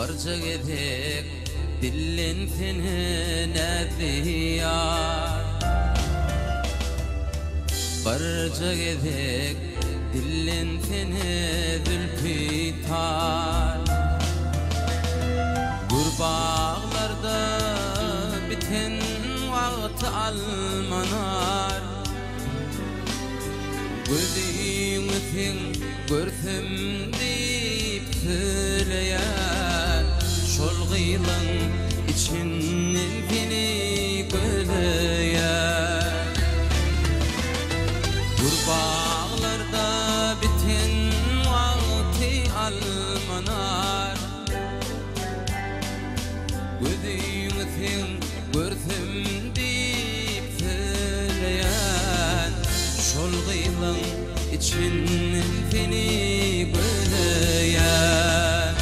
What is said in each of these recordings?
barca gedek dillin seni nediyar barca gedek dillin seni zülfitar gurbağlarda biten vaqt almanar gözüňizin görsem deyip söyleyen şol gıylan içinden beni göleyen gurbağlarda biten vaqti almanar gözüňizin görsem deyip söyleyen şol gıylan içinden beni göleyen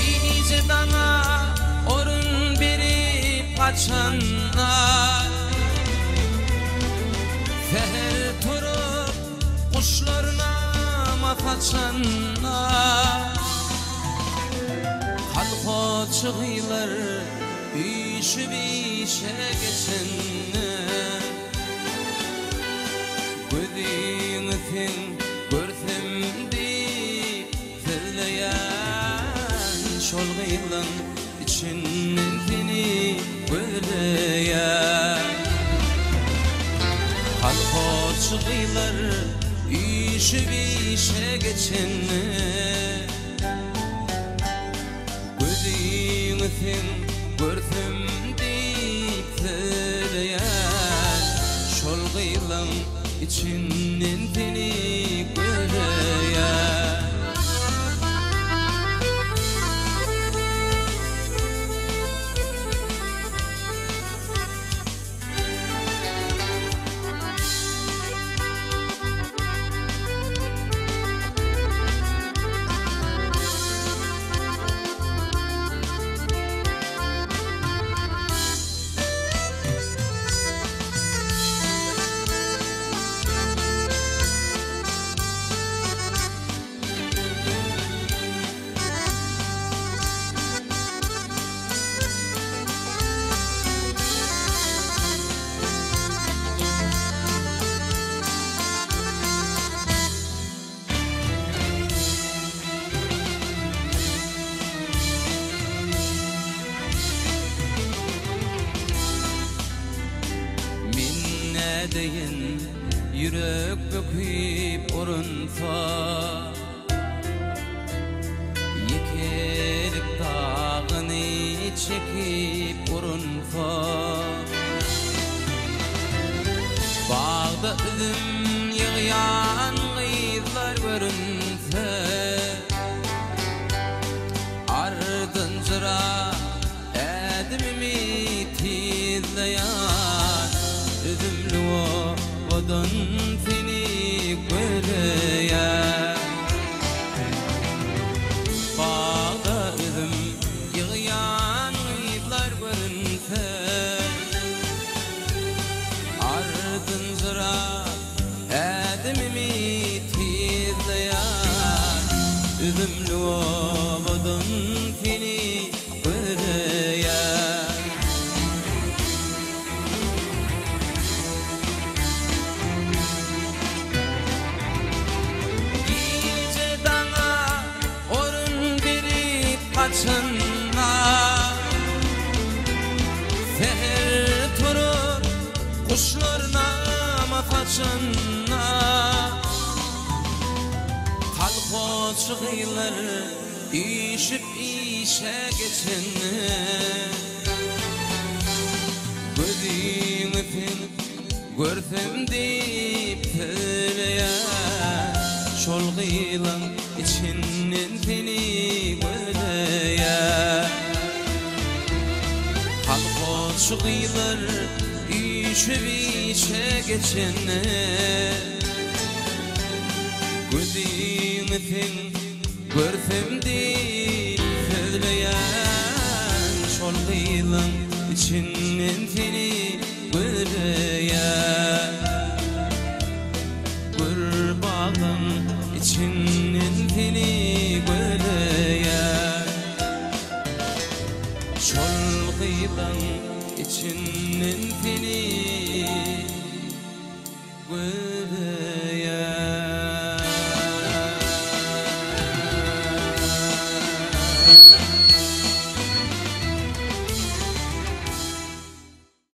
iyice bana orun berip kaçanlar seher turup kuşlarına mataçanlar halko çıgıylar işi işe geçenler gözüňizin görsem deyip söyleyen şol gıylan içinden seni göleyen halko çıgıylar işi işe geçenler gözüňizin görsem deyip söyleyen şol gıylan içinden seni göleyen deyin yürek böküp orunsa yekelik dağını çekip orunsa bağda üzüm yığyan gıyızlar görünse ardın jıra edimimi tizleyen üzümlü odan seni göleyen bağda üzüm yığyan gıyızlar görünse ardın jıra edimimi tizleyen üzümlü odan seni göleyen kaçanlar seher turup kuşlarına mataçanlar halko çıgıylar işip işe geçenler gözüňizin görsem deyip söyleyen şol gıylan içinden seni göleyen halko çıgıylar işip işe geçenler gözüňizin görsem deyip söyleyen şol gıylan içinden seni göleyen Gurbağın içinin fili göleyer Şol gıyban içinin fili göleyer